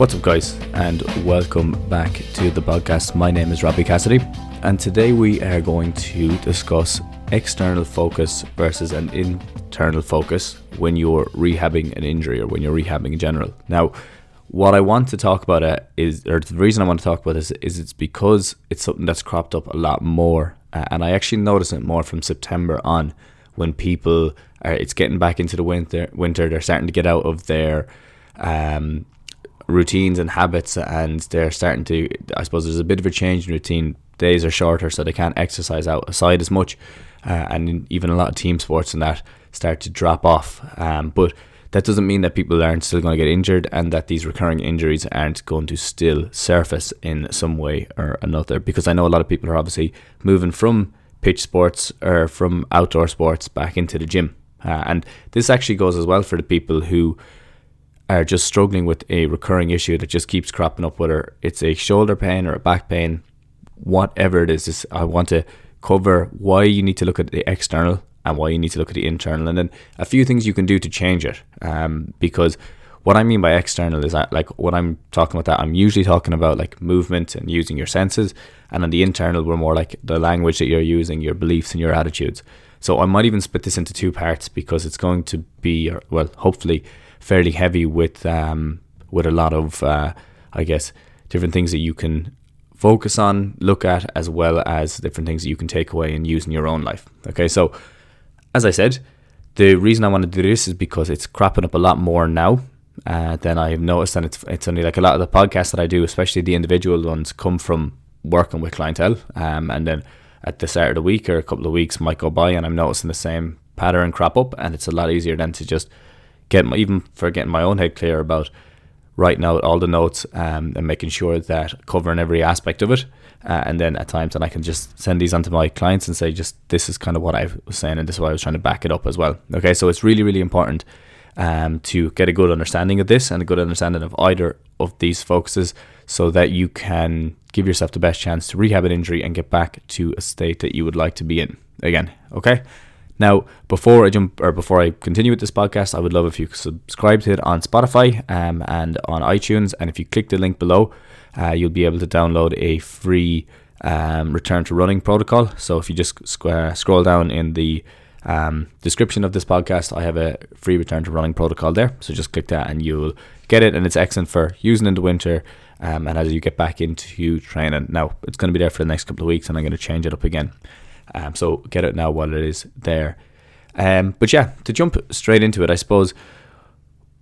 What's up, guys, and welcome back to the podcast. My name is Robbie Cassidy, and today we are going to discuss external focus versus an internal focus when you're rehabbing an injury or when you're rehabbing in general. Now, what I want to talk about the reason I want to talk about this is it's because it's something that's cropped up a lot more, and I actually notice it more from September on when people it's getting back into the winter. They're starting to get out of their routines and habits, and they're starting to, I suppose there's a bit of a change in routine. Days are shorter, so they can't exercise outside as much, and even a lot of team sports and that start to drop off, but that doesn't mean that people aren't still going to get injured and that these recurring injuries aren't going to still surface in some way or another, because I know a lot of people are obviously moving from pitch sports or from outdoor sports back into the gym, and this actually goes as well for the people who are just struggling with a recurring issue that just keeps cropping up, whether it's a shoulder pain or a back pain, whatever it is. I want to cover why you need to look at the external and why you need to look at the internal, and then a few things you can do to change it, because what I mean by external is that, like, when I'm talking about that, I'm usually talking about like movement and using your senses, and on the internal we're more like the language that you're using, your beliefs and your attitudes. So I might even split this into two parts, because it's going to be, well, hopefully fairly heavy with a lot of I guess different things that you can focus on, look at, as well as different things that you can take away and use in your own life. Okay, so as I said, the reason I want to do this is because it's cropping up a lot more now than I have noticed, and it's only like a lot of the podcasts that I do, especially the individual ones, come from working with clientele, and then at the start of the week or a couple of weeks might go by and I'm noticing the same pattern crop up, and it's a lot easier then to just getting my own head clear about writing out all the notes, and making sure that covering every aspect of it, and then at times then I can just send these on to my clients and say, just this is kind of what I was saying and this is why I was trying to back it up as well. Okay, so it's really, really important to get a good understanding of this and a good understanding of either of these focuses, so that you can give yourself the best chance to rehab an injury and get back to a state that you would like to be in again. Okay, now before I continue with this podcast, I would love if you could subscribe to it on Spotify and on iTunes, and if you click the link below, you'll be able to download a free return to running protocol. So if you just scroll down in the description of this podcast, I have a free return to running protocol there, so just click that and you'll get it, and it's excellent for using in the winter, and as you get back into training. Now it's going to be there for the next couple of weeks and I'm going to change it up again, so get it now while it is there. But yeah, to jump straight into it, I suppose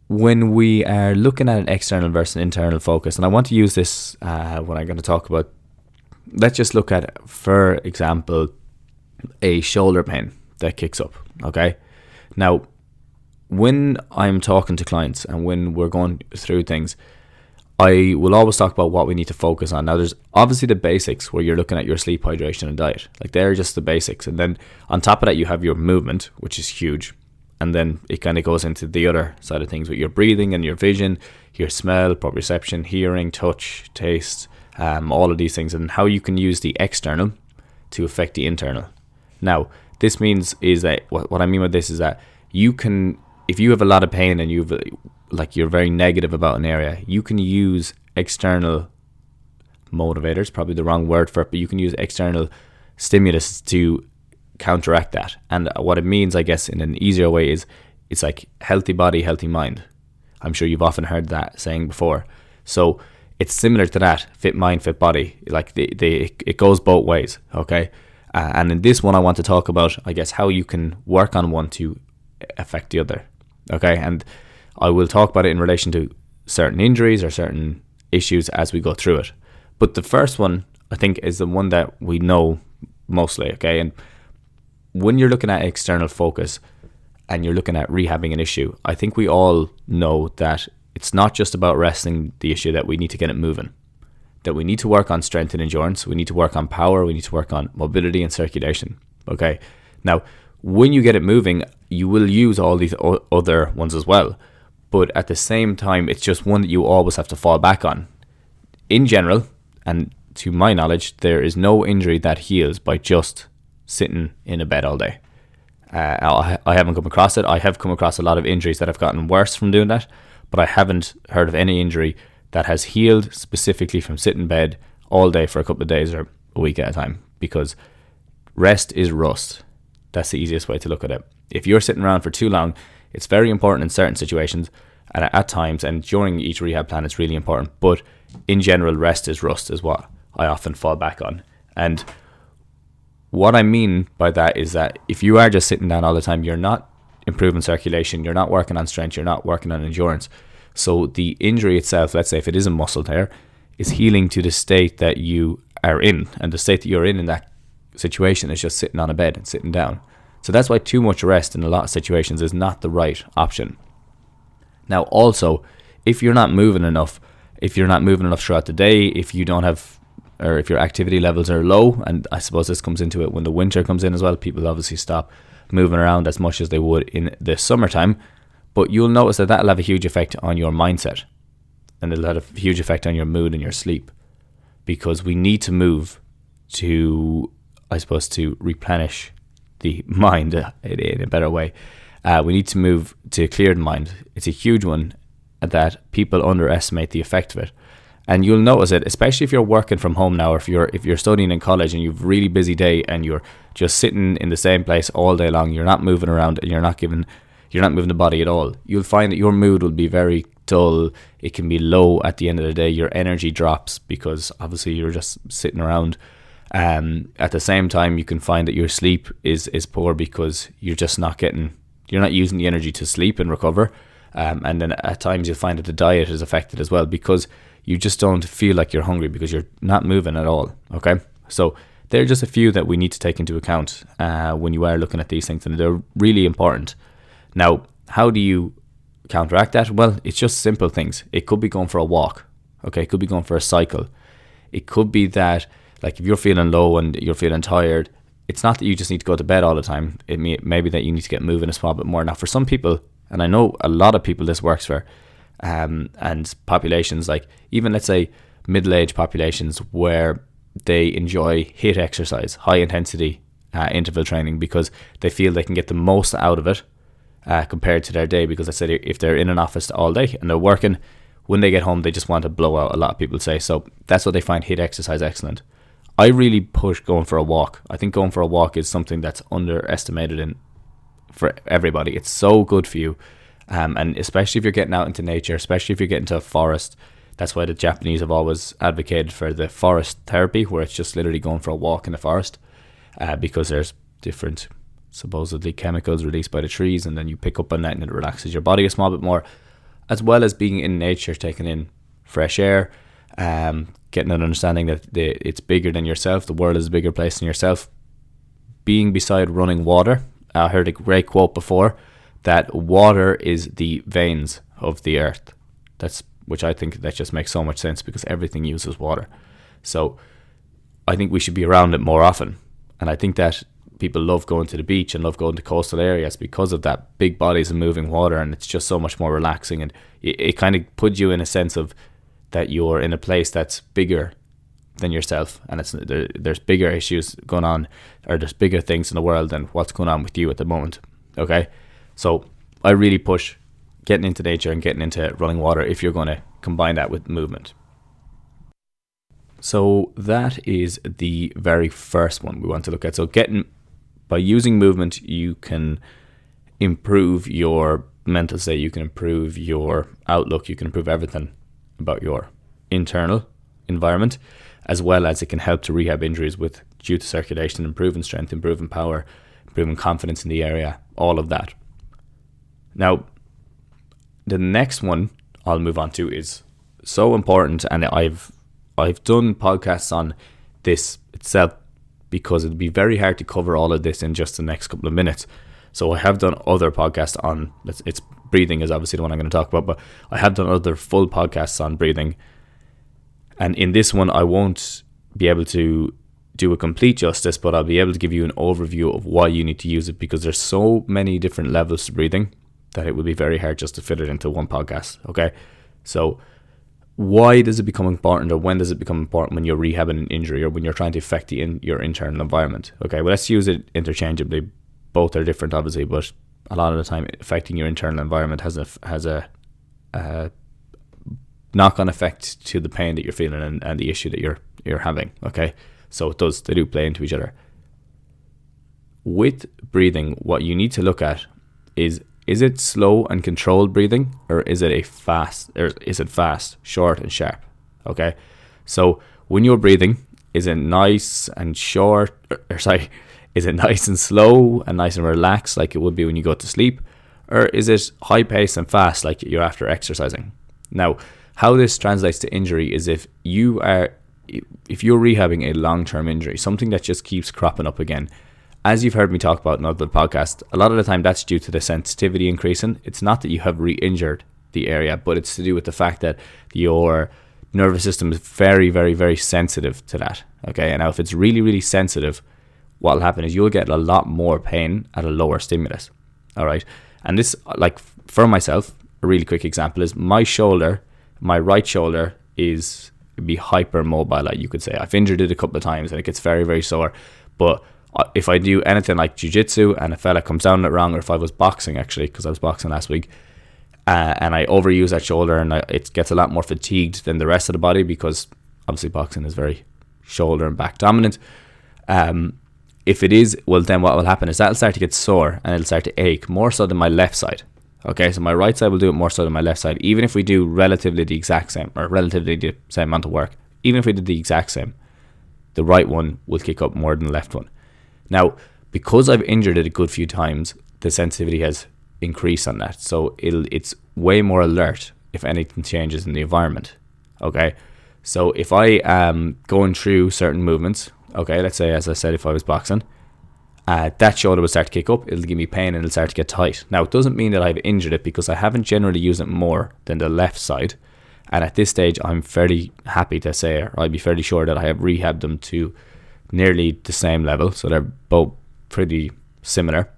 when we are looking at an external versus an internal focus, and I want to use this when I'm going to talk about, let's just look at, for example, a shoulder pain that kicks up. Okay, now when I'm talking to clients and when we're going through things, I will always talk about what we need to focus on. Now there's obviously the basics where you're looking at your sleep, hydration and diet, like they're just the basics, and then on top of that you have your movement, which is huge, and then it kind of goes into the other side of things with your breathing and your vision, your smell, proprioception, hearing, touch, taste, all of these things, and how you can use the external to affect the internal. Now this means is that what I mean by this is that you can, if you have a lot of pain and you're very negative about an area, you can use external motivators, probably the wrong word for it, but you can use external stimulus to counteract that. And what it means, I guess, in an easier way is it's like healthy body, healthy mind. I'm sure you've often heard that saying before. So it's similar to that, fit mind, fit body. Like it goes both ways, okay? And in this one, I want to talk about, I guess, how you can work on one to affect the other, okay? And I will talk about it in relation to certain injuries or certain issues as we go through it. But the first one, I think, is the one that we know mostly, okay? And when you're looking at external focus and you're looking at rehabbing an issue, I think we all know that it's not just about wrestling the issue, that we need to get it moving, that we need to work on strength and endurance, we need to work on power, we need to work on mobility and circulation, okay? Now, when you get it moving, you will use all these other ones as well, but at the same time, it's just one that you always have to fall back on. In general, and to my knowledge, there is no injury that heals by just sitting in a bed all day. I haven't come across it. I have come across a lot of injuries that have gotten worse from doing that, but I haven't heard of any injury that has healed specifically from sitting in bed all day for a couple of days or a week at a time, because rest is rust. That's the easiest way to look at it. If you're sitting around for too long, it's very important in certain situations and at times, and during each rehab plan it's really important, but in general, rest is rust is what I often fall back on. And what I mean by that is that if you are just sitting down all the time, you're not improving circulation, you're not working on strength, you're not working on endurance. So the injury itself, let's say if it is a muscle tear, is healing to the state that you are in, and the state that you're in that situation is just sitting on a bed and sitting down. So that's why too much rest in a lot of situations is not the right option. Now also, if you're not moving enough throughout the day, if you don't have, or if your activity levels are low, and I suppose this comes into it when the winter comes in as well, people obviously stop moving around as much as they would in the summertime, but you'll notice that that'll have a huge effect on your mindset, and it'll have a huge effect on your mood and your sleep, because we need to move to, I suppose, to replenish the mind in a better way. We need to move to clear the mind. It's a huge one that people underestimate the effect of it. And you'll notice it, especially if you're working from home now, or if you're studying in college and you've a really busy day and you're just sitting in the same place all day long, you're not moving around and you're not moving the body at all. You'll find that your mood will be very dull. It can be low at the end of the day. Your energy drops because obviously you're just sitting around. At the same time, you can find that your sleep is poor because you're not using the energy to sleep and recover. And then at times you'll find that the diet is affected as well, because you just don't feel like you're hungry because you're not moving at all. Okay, so they're just a few that we need to take into account when you are looking at these things, and they're really important. Now, how do you counteract that? Well, it's just simple things. It could be going for a walk. Okay, it could be going for a cycle. It could be that, like, if you're feeling low and you're feeling tired, it's not that you just need to go to bed all the time. It may be that you need to get moving a small bit more. Now, for some people, and I know a lot of people this works for, and populations, like even let's say middle-aged populations, where they enjoy HIIT exercise, high intensity interval training, because they feel they can get the most out of it compared to their day. Because I said, if they're in an office all day and they're working, when they get home they just want to blow out, a lot of people say. So that's what they find HIIT exercise excellent. I really push going for a walk. I think going for a walk is something that's underestimated for everybody. It's so good for you. And especially if you're getting out into nature, especially if you're getting to a forest. That's why the Japanese have always advocated for the forest therapy, where it's just literally going for a walk in the forest, because there's different supposedly chemicals released by the trees, and then you pick up on that and it relaxes your body a small bit more, as well as being in nature, taking in fresh air, getting an understanding that it's bigger than yourself. The world is a bigger place than yourself. Being beside running water. I heard a great quote before, that water is the veins of the earth. Which I think that just makes so much sense, because everything uses water. So I think we should be around it more often. And I think that people love going to the beach and love going to coastal areas because of that, big bodies of moving water, and it's just so much more relaxing. And it kind of puts you in a sense of that you're in a place that's bigger than yourself, and there's bigger issues going on, or there's bigger things in the world than what's going on with you at the moment. Okay, so I really push getting into nature and getting into running water if you're going to combine that with movement. So that is the very first one we want to look at. So by using movement, you can improve your mental state, you can improve your outlook, you can improve everything about your internal environment, as well as it can help to rehab injuries due to circulation, improving strength, improving power, improving confidence in the area, all of that. Now, the next one I'll move on to is so important, and I've done podcasts on this itself, because it'd be very hard to cover all of this in just the next couple of minutes. So I have done other podcasts on, it's breathing is obviously the one I'm going to talk about, but I have done other full podcasts on breathing. And in this one, I won't be able to do a complete justice, but I'll be able to give you an overview of why you need to use it, because there's so many different levels to breathing that it would be very hard just to fit it into one podcast. Okay, so why does it become important, or when does it become important when you're rehabbing an injury, or when you're trying to affect your internal environment? Okay, well, let's use it interchangeably. Both are different, obviously, but a lot of the time affecting your internal environment has a knock-on effect to the pain that you're feeling and the issue that you're having. Okay, so they do play into each other. With breathing, what you need to look at is it slow and controlled breathing, or is it fast, short and sharp? Okay, so when you're breathing, is it nice and short, is it nice and slow and nice and relaxed like it would be when you go to sleep, or is it high paced and fast like you're after exercising? Now, how this translates to injury is if you're rehabbing a long-term injury, something that just keeps cropping up again. As you've heard me talk about in other podcasts, a lot of the time that's due to the sensitivity increasing. It's not that you have re-injured the area, but it's to do with the fact that your nervous system is very, very, very sensitive to that. Okay, and now if it's really, really sensitive, what will happen is you'll get a lot more pain at a lower stimulus. All right, and this, like for myself, a really quick example is my right shoulder be hypermobile, like you could say. I've injured it a couple of times and it gets very, very sore. But if I do anything like jiu-jitsu and a fella comes down it wrong, or if I was boxing, actually, because I was boxing last week, and I overuse that shoulder, and it gets a lot more fatigued than the rest of the body, because obviously boxing is very shoulder and back dominant. If it is, well, then what will happen is that'll start to get sore and it'll start to ache more so than my left side. Okay, so my right side will do it more so than my left side. Even if we do relatively the same amount of work, even if we did the exact same, the right one will kick up more than the left one. Now, because I've injured it a good few times, the sensitivity has increased on that. So it's way more alert if anything changes in the environment. Okay, so if I am going through certain movements, okay, let's say, as I said, if I was boxing, that shoulder will start to kick up, it'll give me pain and it'll start to get tight. Now, it doesn't mean that I've injured it, because I haven't generally used it more than the left side. And at this stage, I'm fairly happy to say, or I'd be fairly sure that I have rehabbed them to nearly the same level. So they're both pretty similar.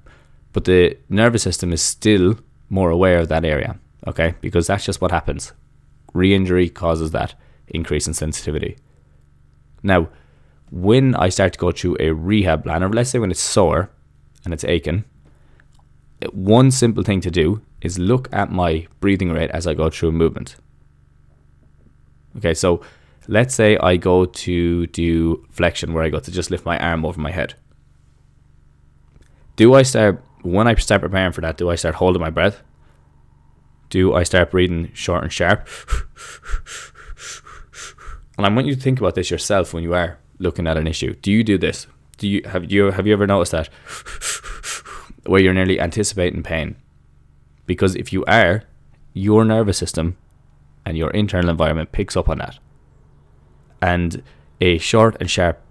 But the nervous system is still more aware of that area, okay? Because that's just what happens. Re-injury causes that increase in sensitivity. Now, when I start to go through a rehab plan, or let's say when it's sore and it's aching, one simple thing to do is look at my breathing rate as I go through a movement. Okay, so let's say I go to do flexion, where I go to just lift my arm over my head. When I start preparing for that, do I start holding my breath? Do I start breathing short and sharp? And I want you to think about this yourself when you are looking at an issue. Do you do this? Have you ever noticed that? Where you're nearly anticipating pain? Because if you are, your nervous system and your internal environment picks up on that. And a short and sharp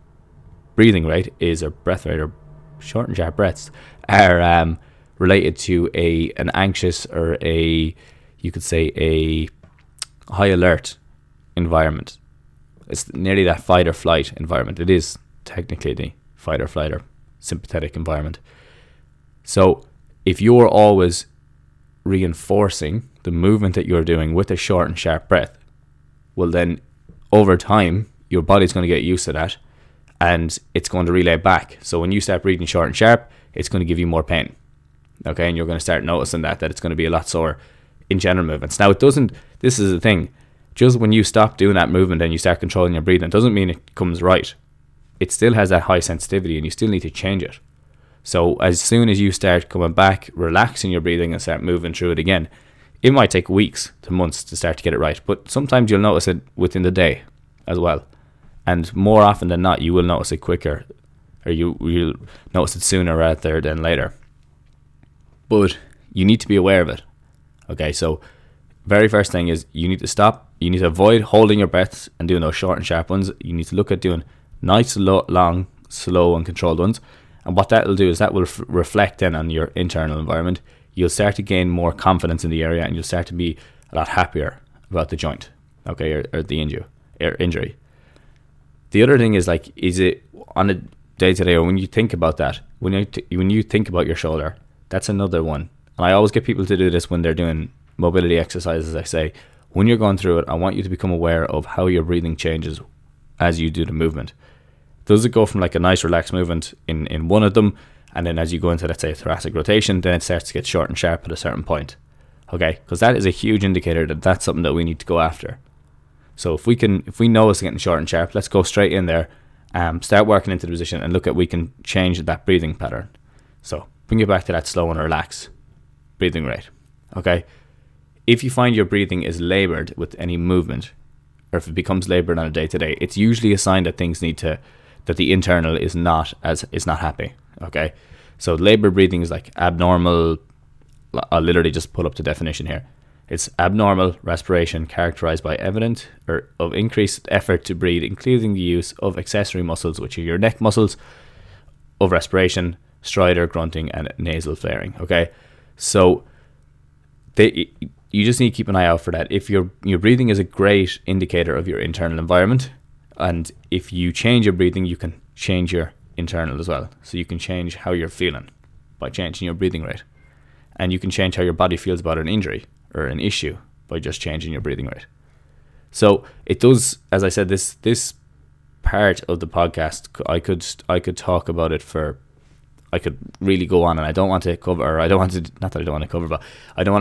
breathing rate or breath rate, or short and sharp breaths are related to an anxious, or you could say a high alert environment. It's nearly that fight or flight environment. It is technically the fight or flight or sympathetic environment. So if you're always reinforcing the movement that you're doing with a short and sharp breath, well then over time your body's going to get used to that, and it's going to relay back. So when you start breathing short and sharp, it's going to give you more pain. Okay, and you're going to start noticing that it's going to be a lot sore in general movements. Now, this is the thing, just when you stop doing that movement and you start controlling your breathing, it doesn't mean it comes right. It still has that high sensitivity, and you still need to change it. So as soon as you start coming back, relaxing your breathing and start moving through it again, it might take weeks to months to start to get it right. But sometimes you'll notice it within the day as well. And more often than not, you will notice it quicker, or you'll notice it sooner rather than later. But you need to be aware of it. Okay, so very first thing is you need to stop. You need to avoid holding your breaths and doing those short and sharp ones. You need to look at doing nice, long, slow and controlled ones. And what that will do is that will reflect then on your internal environment. You'll start to gain more confidence in the area, and you'll start to be a lot happier about the joint, okay, or the injury. The other thing is, like, is it on a day-to-day, or when you think about that, when you think about your shoulder, that's another one. And I always get people to do this when they're doing mobility exercises. I say, when you're going through it, I want you to become aware of how your breathing changes as you do the movement. Does it go from like a nice relaxed movement in one of them, and then as you go into, let's say, thoracic rotation, then it starts to get short and sharp at a certain point? Okay, because that is a huge indicator that that's something that we need to go after. So if we know it's getting short and sharp, let's go straight in there, start working into the position and look at we can change that breathing pattern. So bring it back to that slow and relax breathing rate. Okay. If you find your breathing is labored with any movement, or if it becomes labored on a day to day, it's usually a sign that that the internal is not happy. Okay. So labored breathing is like abnormal. I'll literally just pull up the definition here. It's abnormal respiration characterized by evident or of increased effort to breathe, including the use of accessory muscles, which are your neck muscles of respiration, stridor, grunting, and nasal flaring. Okay. So you just need to keep an eye out for that. If your breathing is a great indicator of your internal environment, and if you change your breathing, you can change your internal as well. So you can change how you're feeling by changing your breathing rate, and you can change how your body feels about an injury or an issue by just changing your breathing rate. So it does, as I said, this part of the podcast, I could talk about it for. I could really go on, and I don't want to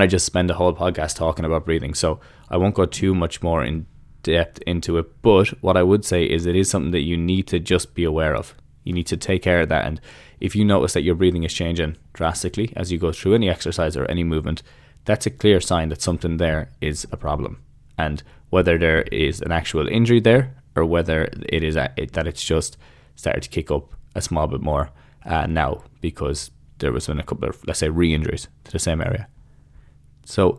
just spend the whole podcast talking about breathing. So I won't go too much more in depth into it. But what I would say is it is something that you need to just be aware of. You need to take care of that. And if you notice that your breathing is changing drastically as you go through any exercise or any movement, that's a clear sign that something there is a problem. And whether there is an actual injury there, or whether it is that it's just started to kick up a small bit more now, because there was been a couple of, let's say, re-injuries to the same area. So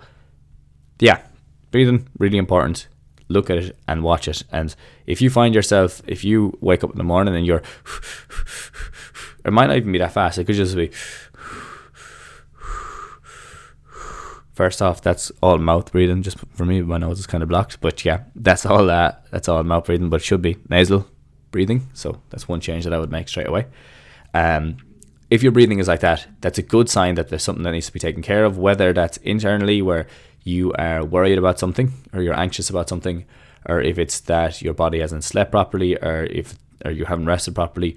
yeah, breathing, really important. Look at it and watch it. And if you wake up in the morning and you're, it might not even be that fast, it could just be, first off, that's all mouth breathing. Just for me, my nose is kind of blocked, but yeah, that's all mouth breathing, but it should be nasal breathing. So that's one change that I would make straight away. If your breathing is like that, that's a good sign that there's something that needs to be taken care of, whether that's internally where you are worried about something or you're anxious about something, or if it's that your body hasn't slept properly, or you haven't rested properly,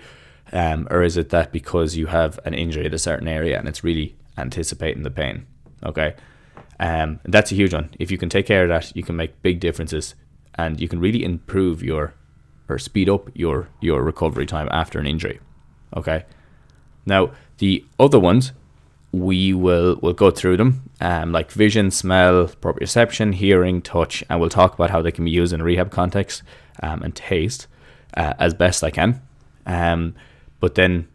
or is it that because you have an injury at a certain area and it's really anticipating the pain. Okay. That's a huge one. If you can take care of that, you can make big differences, and you can really improve or speed up your recovery time after an injury. Okay. Now, the other ones, we'll go through them, like vision, smell, proprioception, hearing, touch, and we'll talk about how they can be used in a rehab context, and taste, as best I can. But then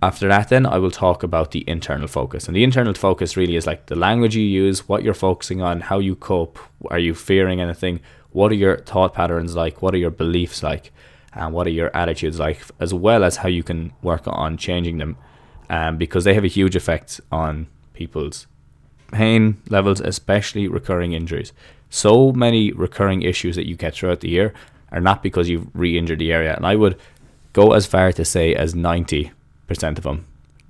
after that, then I will talk about the internal focus. And the internal focus really is like the language you use, what you're focusing on, how you cope, are you fearing anything, what are your thought patterns like, what are your beliefs like, and what are your attitudes like, as well as how you can work on changing them, because they have a huge effect on people's pain levels, especially recurring injuries. So many recurring issues that you get throughout the year are not because you've re-injured the area, and I would go as far to say as 90% of them,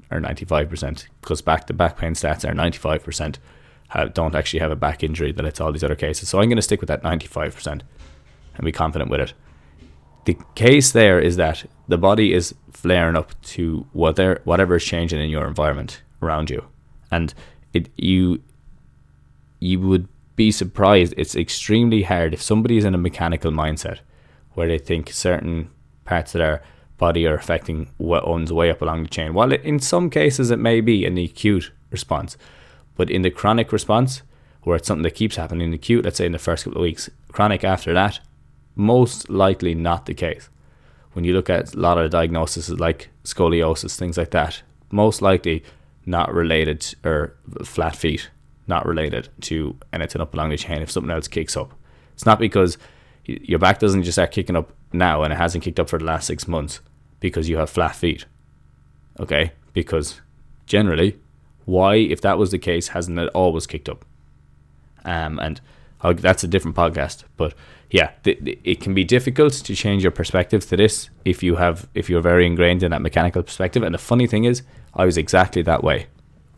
or 95%, because back pain stats are 95% don't actually have a back injury, that it's all these other cases. So I'm going to stick with that 95% and be confident with it. The case there is that the body is flaring up to whatever is changing in your environment around you, and you would be surprised. It's extremely hard if somebody's in a mechanical mindset where they think certain parts of their body are affecting what owns way up along the chain. While in some cases it may be an acute response, but in the chronic response, where it's something that keeps happening, acute, let's say in the first couple of weeks, chronic after that, most likely not the case. When you look at a lot of the diagnoses like scoliosis, things like that, most likely not related, or flat feet, not related to anything up along the chain if something else kicks up. It's not because your back doesn't just start kicking up now and it hasn't kicked up for the last 6 months because you have flat feet. Okay? Because generally, why, if that was the case, hasn't it always kicked up? And that's a different podcast, but yeah, it can be difficult to change your perspective to this if you're very ingrained in that mechanical perspective. And the funny thing is, I was exactly that way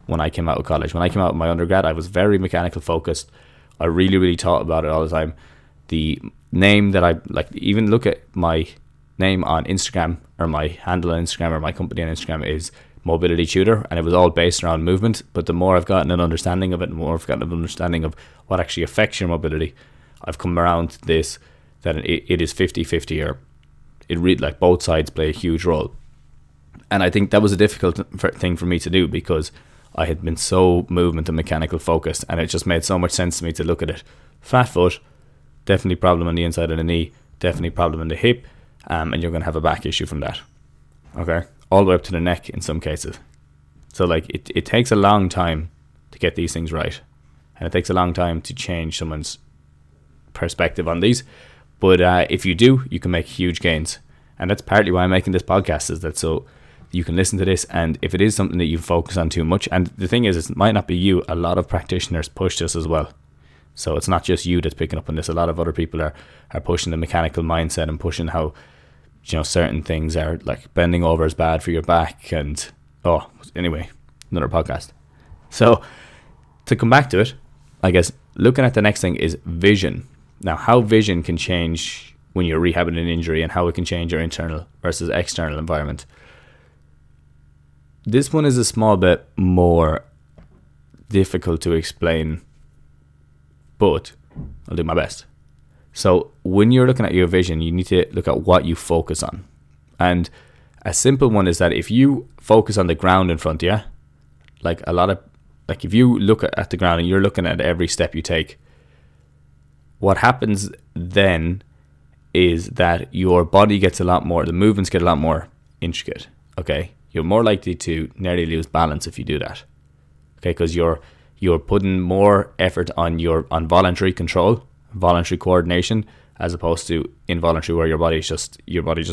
when I came out of college. When I came out of my undergrad, I was very mechanical focused. I really, really thought about it all the time. The name that I like, even look at my name on Instagram, or my handle on Instagram, or my company on Instagram is Mobility Tutor, and it was all based around movement. But the more I've gotten an understanding of it, the more I've gotten an understanding of what actually affects your mobility, I've come around to this, that it is 50-50, or it really, like, both sides play a huge role. And I think that was a difficult thing for me to do, because I had been so movement and mechanical focused, and it just made so much sense to me to look at it. Flat foot, definitely problem on the inside of the knee, definitely problem in the hip, and you're going to have a back issue from that. Okay, all the way up to the neck in some cases. So, like, it takes a long time to get these things right, and it takes a long time to change someone's perspective on these. But if you do, you can make huge gains, and that's partly why I'm making this podcast, is that so you can listen to this, and if it is something that you focus on too much, and the thing is, it might not be you, a lot of practitioners push this as well. So it's not just you that's picking up on this. A lot of other people are pushing the mechanical mindset and pushing how, certain things are, like bending over is bad for your back, and anyway, another podcast. So to come back to it, I guess looking at the next thing is vision. Now, how vision can change when you're rehabbing an injury, and how it can change your internal versus external environment. This one is a small bit more difficult to explain, but I'll do my best. So when you're looking at your vision, you need to look at what you focus on. And a simple one is that if you focus on the ground in front of you, if you look at the ground and you're looking at every step you take, what happens then is that your body gets a lot more, the movements get a lot more intricate, okay? You're more likely to nearly lose balance if you do that, okay? Because you're putting more effort on voluntary control, voluntary coordination, as opposed to involuntary, where your body just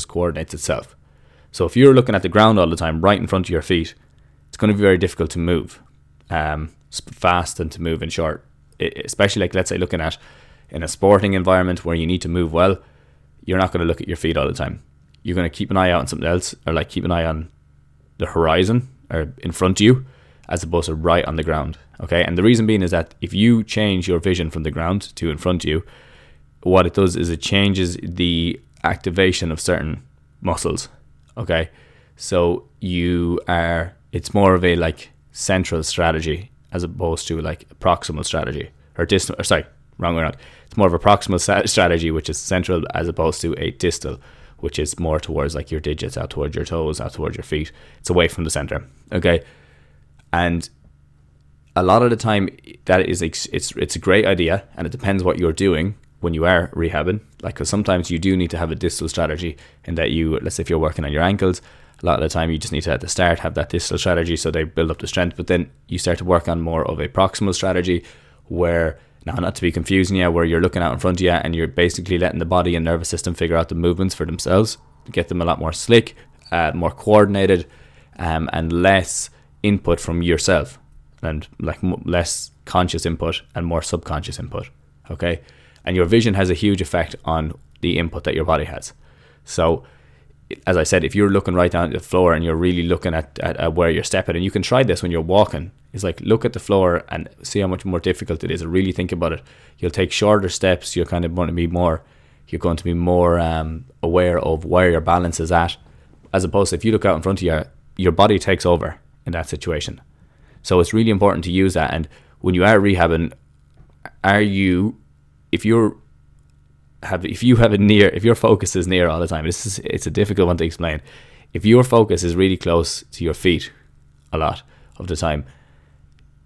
coordinates itself. So if you're looking at the ground all the time, right in front of your feet, it's going to be very difficult to move fast and to move in short. Especially, like, let's say, looking at in a sporting environment where you need to move well, you're not going to look at your feet all the time. You're going to keep an eye out on something else, or like keep an eye on the horizon or in front of you, as opposed to right on the ground. Okay, and the reason being is that if you change your vision from the ground to in front of you, what it does is it changes the activation of certain muscles. Okay, so it's more of a like central strategy as opposed to like a proximal strategy, or distal. Or sorry, wrong way around. It's more of a proximal strategy, which is central, as opposed to a distal, which is more towards like your digits, out towards your toes, out towards your feet. It's away from the center. Okay, and a lot of the time that is it's a great idea, and it depends what you're doing when you are rehabbing. Like, because sometimes you do need to have a distal strategy, in that let's say if you're working on your ankles, a lot of the time you just need to at the start have that distal strategy so they build up the strength, but then you start to work on more of a proximal strategy, where, now not to be confusing you, where you're looking out in front of you and you're basically letting the body and nervous system figure out the movements for themselves, to get them a lot more slick, more coordinated, and less input from yourself, and like less conscious input and more subconscious input. Okay, and your vision has a huge effect on the input that your body has. So as I said, if you're looking right down at the floor and you're really looking at where you're stepping, and you can try this when you're walking, is like look at the floor and see how much more difficult it is, and really think about it. You'll take shorter steps. You're going to be more aware of where your balance is at, as opposed to if you look out in front of you, your body takes over in that situation. So it's really important to use that. And when you are rehabbing, if your focus is near all the time, it's a difficult one to explain. If your focus is really close to your feet a lot of the time,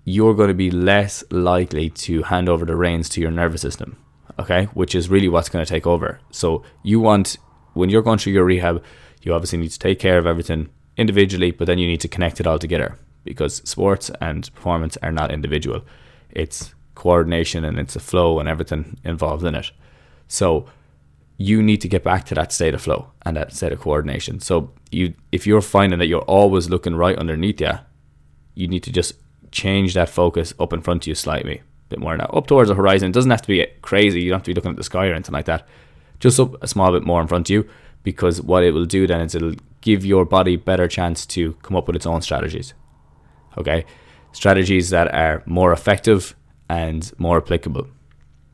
you're going to be less likely to hand over the reins to your nervous system, okay, which is really what's going to take over. So when you're going through your rehab, you obviously need to take care of everything individually, but then you need to connect it all together, because sports and performance are not individual. It's coordination, and it's a flow and everything involved in it. So you need to get back to that state of flow and that state of coordination. So if you're finding that you're always looking right underneath you, you need to just change that focus up in front of you slightly, a bit more now, up towards the horizon. It doesn't have to be crazy. You don't have to be looking at the sky or anything like that. Just up a small bit more in front of you, because what it will do then is it'll give your body better chance to come up with its own strategies. Okay, strategies that are more effective and more applicable.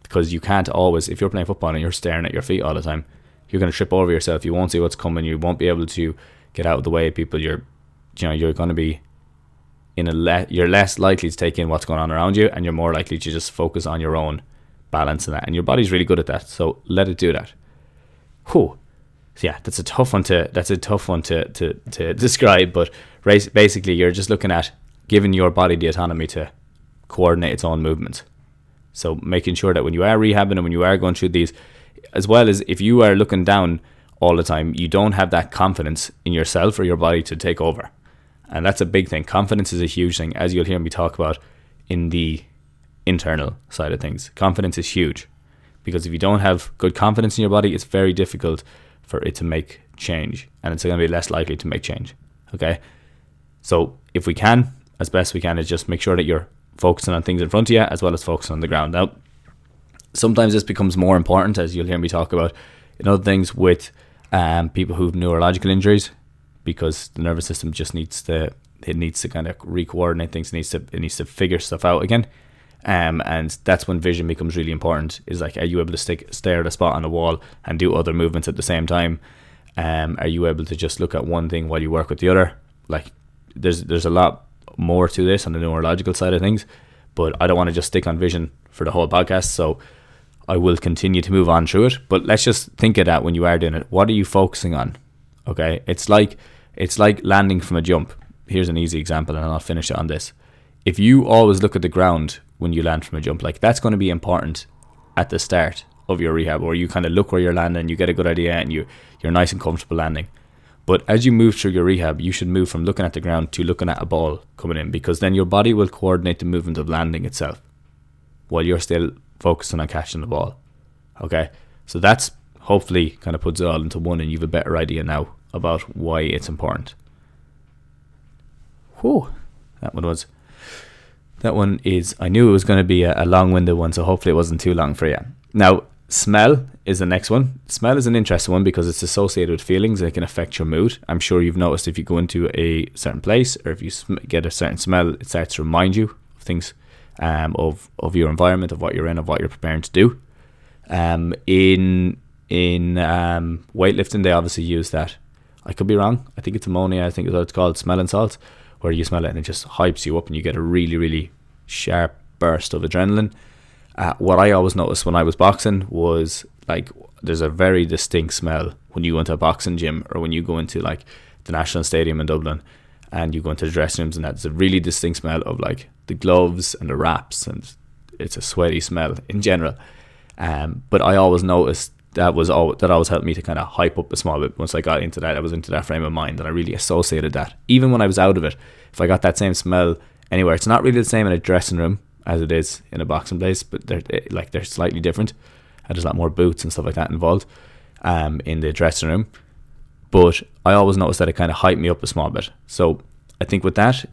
Because you can't always, if you're playing football and you're staring at your feet all the time, you're going to trip over yourself. You won't see what's coming. You won't be able to get out of the way of people. You're going to be you're less likely to take in what's going on around you, and you're more likely to just focus on your own balance and that, and your body's really good at that, so let it do that. Whew. Yeah, that's a tough one to describe, but basically you're just looking at giving your body the autonomy to coordinate its own movements. So making sure that when you are rehabbing and when you are going through these, as well as if you are looking down all the time, you don't have that confidence in yourself or your body to take over. And that's a big thing. Confidence is a huge thing, as you'll hear me talk about in the internal side of things. Confidence is huge, because if you don't have good confidence in your body, it's very difficult for it to make change, and it's going to be less likely to make change. Okay, so if we can, as best we can, is just make sure that you're focusing on things in front of you as well as focusing on the ground. Now, sometimes this becomes more important, as you'll hear me talk about in other things with people who have neurological injuries, because the nervous system just needs to kind of re-coordinate things. It needs to figure stuff out again. And that's when vision becomes really important. Is like, are you able to stare at a spot on the wall and do other movements at the same time? Are you able to just look at one thing while you work with the other? Like, there's a lot more to this on the neurological side of things, but I don't want to just stick on vision for the whole podcast, so I will continue to move on through it. But let's just think of that when you are doing it. What are you focusing on? Okay, it's like landing from a jump. Here's an easy example, and I'll finish it on this. If you always look at the ground when you land from a jump, like, that's going to be important at the start of your rehab, or you kind of look where you're landing, you get a good idea, and you're nice and comfortable landing. But as you move through your rehab, you should move from looking at the ground to looking at a ball coming in, because then your body will coordinate the movement of landing itself while you're still focusing on catching the ball. Okay, so that's hopefully kind of puts it all into one, and you have a better idea now about why it's important. Whew, that one is, I knew it was going to be a long-winded one, so hopefully it wasn't too long for you. Now, smell is the next one. Smell is an interesting one because it's associated with feelings that can affect your mood. I'm sure you've noticed if you go into a certain place, or if you get a certain smell, it starts to remind you of things, of your environment, of what you're in, of what you're preparing to do. In weightlifting, they obviously use that. I could be wrong. I think it's ammonia. I think it's what it's called, smelling salts, where you smell it and it just hypes you up and you get a really, really sharp burst of adrenaline. What I always noticed when I was boxing was, like, there's a very distinct smell when you go into a boxing gym, or when you go into like the National Stadium in Dublin and you go into the dressing rooms, and that's a really distinct smell of like the gloves and the wraps, and it's a sweaty smell in general. But I always noticed that always helped me to kind of hype up a small bit. Once I got into that, I was into that frame of mind, and I really associated that. Even when I was out of it, if I got that same smell anywhere, it's not really the same in a dressing room as it is in a boxing place, but they're slightly different. And there's a lot more boots and stuff like that involved in the dressing room. But I always noticed that it kind of hyped me up a small bit. So I think with that,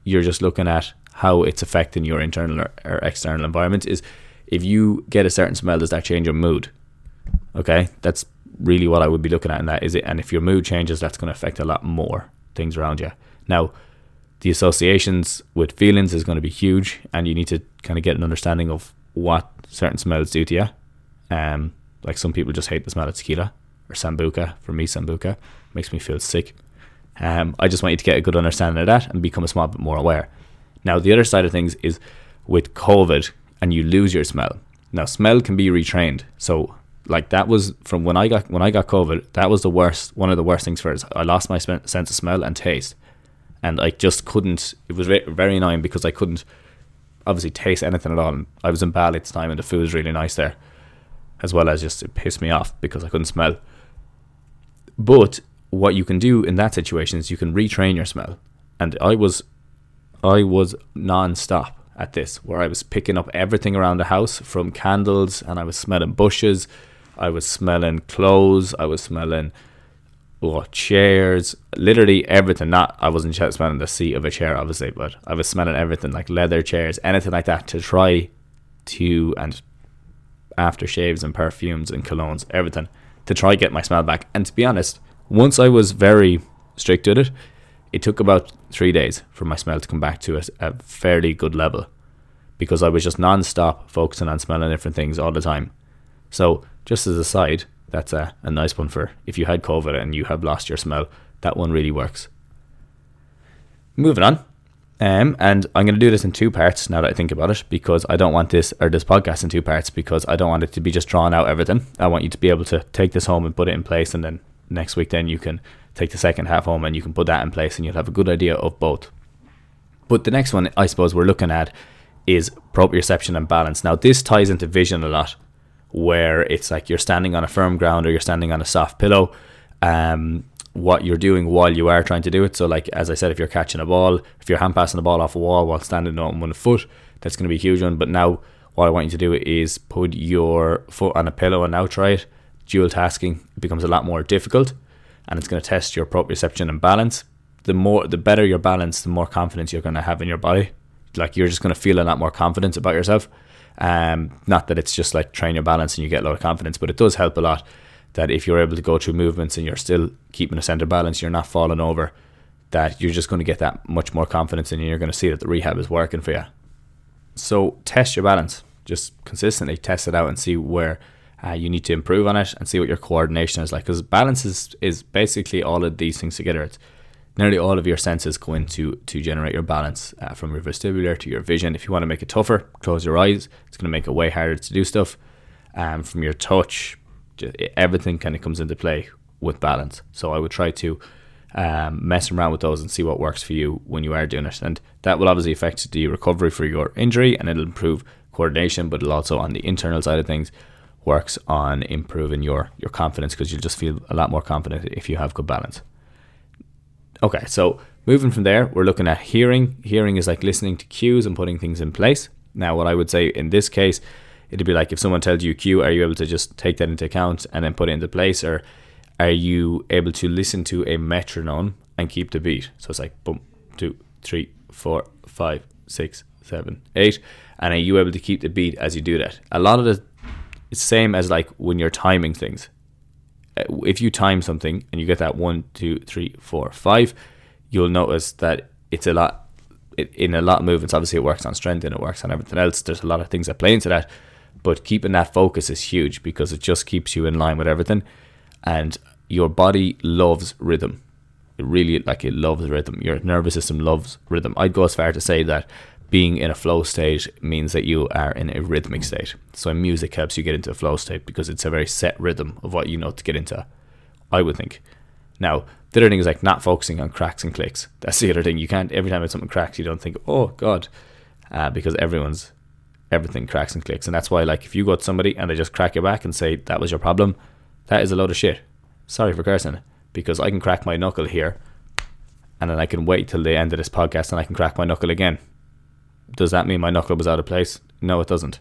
you're just looking at how it's affecting your internal or external environment. Is if you get a certain smell, does that change your mood? Okay, that's really what I would be looking at in that, is it? And if your mood changes, that's going to affect a lot more things around you. Now, the associations with feelings is going to be huge, and you need to kind of get an understanding of what certain smells do to you. Like, some people just hate the smell of tequila or sambuca. For me, sambuca makes me feel sick. I just want you to get a good understanding of that and become a small bit more aware. Now, the other side of things is with COVID, and you lose your smell. Now, smell can be retrained. So, like, that was from when I got COVID, that was one of the worst things for us. I lost my sense of smell and taste, and I just couldn't. It was very annoying because I couldn't obviously taste anything at all. And I was in Bali at the time, and the food was really nice there, as well as just it pissed me off because I couldn't smell. But what you can do in that situation is you can retrain your smell. And I was non-stop at this, where I was picking up everything around the house, from candles, and I was smelling bushes, I was smelling clothes, I was smelling chairs, literally everything. I wasn't smelling the seat of a chair, obviously, but I was smelling everything, like leather chairs, anything like that, and aftershaves and perfumes and colognes, everything, to try get my smell back. And to be honest, once I was very strict with it, it took about 3 days for my smell to come back to a fairly good level, because I was just non-stop focusing on smelling different things all the time. So, just as a side, that's a nice one for if you had COVID and you have lost your smell. That one really works. Moving on. And I'm going to do this in 2 parts now that I think about it, because I don't want this podcast in 2 parts, because I don't want it to be just drawn out everything. I want you to be able to take this home and put it in place, and then next week then you can take the second half home and you can put that in place, and you'll have a good idea of both. But the next one I suppose we're looking at is proprioception and balance. Now this ties into vision a lot, where it's like you're standing on a firm ground or you're standing on a soft pillow. What you're doing while you are trying to do it. So like, as I said, if you're catching a ball, if you're hand passing the ball off a wall while standing on 1 foot, that's going to be a huge one. But now what I want you to do is put your foot on a pillow and now try it. Dual tasking becomes a lot more difficult, and it's going to test your proprioception and balance. The better your balance, the more confidence you're going to have in your body. Like, you're just going to feel a lot more confidence about yourself. Not that it's just like train your balance and you get a lot of confidence, but it does help a lot that if you're able to go through movements and you're still keeping a center balance, you're not falling over, that you're just going to get that much more confidence, and you're going to see that the rehab is working for you. So test your balance. Just consistently test it out and see where you need to improve on it, and see what your coordination is like. Because balance is basically all of these things together. It's nearly all of your senses go into to generate your balance, from your vestibular to your vision. If you want to make it tougher, close your eyes. It's going to make it way harder to do stuff. From your touch, everything kind of comes into play with balance. So I would try to mess around with those and see what works for you when you are doing it, and that will obviously affect the recovery for your injury, and it'll improve coordination, but it'll also, on the internal side of things, works on improving your confidence, because you'll just feel a lot more confident if you have good balance. Okay, so moving from there, we're looking at hearing. Hearing is like listening to cues and putting things in place. Now what I would say in this case, it'd be like if someone tells you a cue, are you able to just take that into account and then put it into place, or are you able to listen to a metronome and keep the beat? So it's like boom, 2, 3, 4, 5, 6, 7, 8, and are you able to keep the beat as you do that? A lot of it's the same as like when you're timing things. If you time something and you get that 1, 2, 3, 4, 5, you'll notice that it's a lot. In a lot of movements, obviously it works on strength and it works on everything else. There's a lot of things that play into that. But keeping that focus is huge, because it just keeps you in line with everything. And your body loves rhythm. It really, it loves rhythm. Your nervous system loves rhythm. I'd go as far to say that being in a flow state means that you are in a rhythmic state. So music helps you get into a flow state, because it's a very set rhythm of what you know to get into, I would think. Now, the other thing is like not focusing on cracks and clicks. That's the other thing. You can't, every time something cracks, you don't think, oh God, because everything cracks and clicks. And that's why, like, if you go to somebody and they just crack your back and say that was your problem, that is a load of shit. Sorry for cursing, because I can crack my knuckle here, and then I can wait till the end of this podcast and I can crack my knuckle again. Does that mean my knuckle was out of place? No, it doesn't.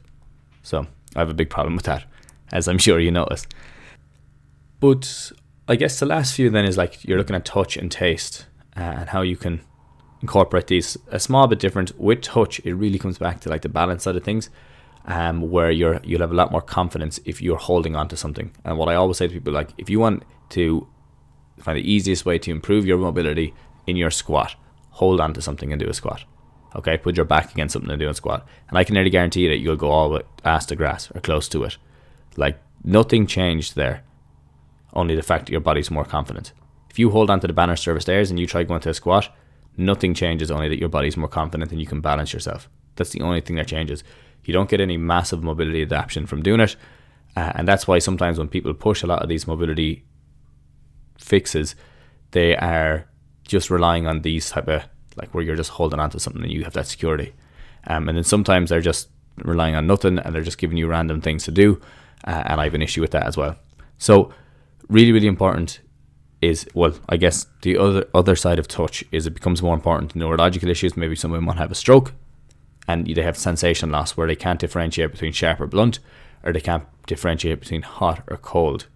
So I have a big problem with that, as I'm sure you noticed. But I guess the last few then is like you're looking at touch and taste, and how you can incorporate these a small bit different. With touch, it really comes back to like the balance side of things, where you'll have a lot more confidence if you're holding on to something. And what I always say to people, like, if you want to find the easiest way to improve your mobility in your squat, hold on to something and do a squat. Okay, put your back against something and do a squat, and I can nearly guarantee that you'll go all the way ass to grass or close to it. Like, nothing changed there, only the fact that your body's more confident. If you hold on to the banister stairs and you try going to a squat, nothing changes, only that your body's more confident and you can balance yourself. That's the only thing that changes. You don't get any massive mobility adaptation from doing it, and that's why sometimes when people push a lot of these mobility fixes, they are just relying on these type of, like, where you're just holding on to something and you have that security, and then sometimes they're just relying on nothing and they're just giving you random things to do, and I have an issue with that as well. So really, really important is, well, I guess the other side of touch is it becomes more important. Neurological issues, maybe someone might have a stroke and they have sensation loss where they can't differentiate between sharp or blunt, or they can't differentiate between hot or cold.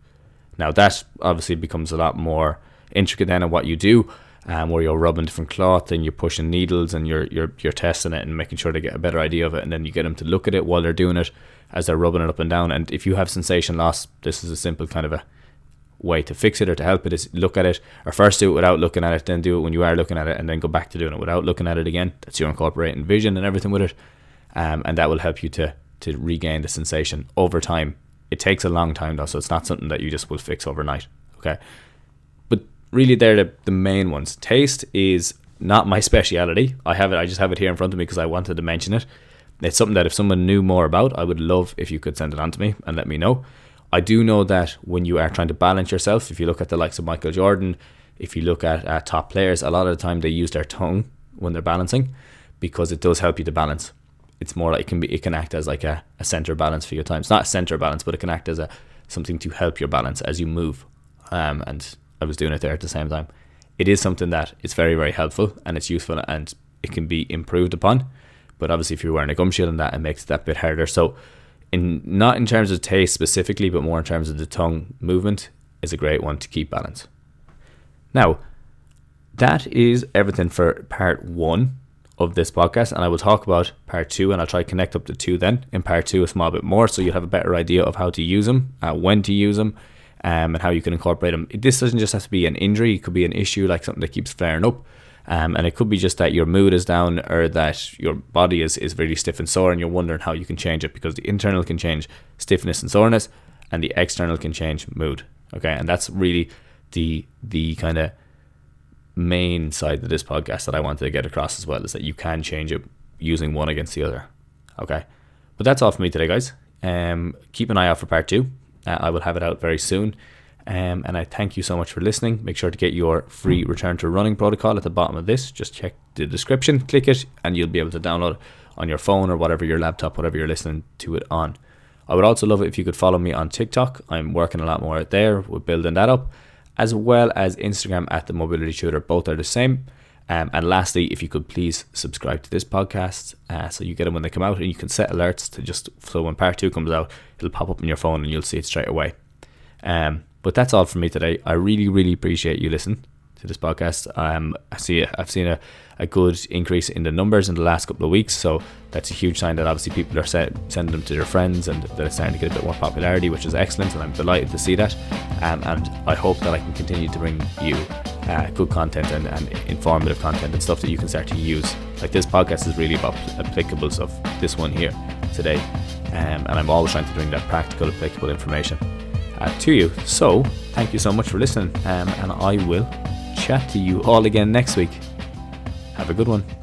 Now that obviously becomes a lot more intricate then in what you do, where you're rubbing different cloth and you're pushing needles and you're testing it and making sure they get a better idea of it, and then you get them to look at it while they're doing it as they're rubbing it up and down. And if you have sensation loss, this is a simple kind of a way to fix it or to help it, is look at it, or first do it without looking at it, then do it when you are looking at it, and then go back to doing it without looking at it again. That's your incorporating vision and everything with it, and that will help you to regain the sensation over time. It takes a long time though, so it's not something that you just will fix overnight. Okay, but really they're the main ones. Taste is not my speciality. I just have it here in front of me because I wanted to mention it. It's something that if someone knew more about, I would love if you could send it on to me and let me know. I do know that when you are trying to balance yourself, if you look at the likes of Michael Jordan, if you look at top players, a lot of the time they use their tongue when they're balancing, because it does help you to balance. It's more like it can act as like a center balance for your time. It's not a center balance, but it can act as something to help your balance as you move. And I was doing it there at the same time. It is something that is very, very helpful, and it's useful, and it can be improved upon. But obviously if you're wearing a gum shield and that, it makes it that bit harder. So not in terms of taste specifically, but more in terms of the tongue movement, is a great one to keep balance. Now, that is everything for part 1 of this podcast, and I will talk about part 2, and I'll try to connect up the 2 then in part 2 a small bit more, so you'll have a better idea of how to use them, when to use them, and how you can incorporate them. This doesn't just have to be an injury, it could be an issue like something that keeps flaring up. And it could be just that your mood is down, or that your body is really stiff and sore, and you're wondering how you can change it, because the internal can change stiffness and soreness, and the external can change mood. Okay, and that's really the kind of main side of this podcast that I wanted to get across as well, is that you can change it using one against the other. Okay, but that's all for me today, guys. Keep an eye out for part 2. I will have it out very soon. And I thank you so much for listening. Make sure to get your free return to running protocol at the bottom of this. Just check the description, click it, and you'll be able to download it on your phone or whatever, your laptop, whatever you're listening to it on. I would also love it if you could follow me on TikTok. I'm working a lot more out there. We're building that up, as well as Instagram at the Mobility Tutor. Both are the same. And lastly, if you could please subscribe to this podcast, so you get them when they come out, and you can set alerts to so when part 2 comes out, it'll pop up on your phone and you'll see it straight away. But that's all from me today. I really, really appreciate you listening to this podcast. I've seen a good increase in the numbers in the last couple of weeks, so that's a huge sign that obviously people are sending them to their friends, and that it's starting to get a bit more popularity, which is excellent, and I'm delighted to see that. And I hope that I can continue to bring you good content and informative content and stuff that you can start to use. Like, this podcast is really about applicable stuff, this one here today, and I'm always trying to bring that practical, applicable information to you. So thank you so much for listening, and I will chat to you all again next week. Have a good one.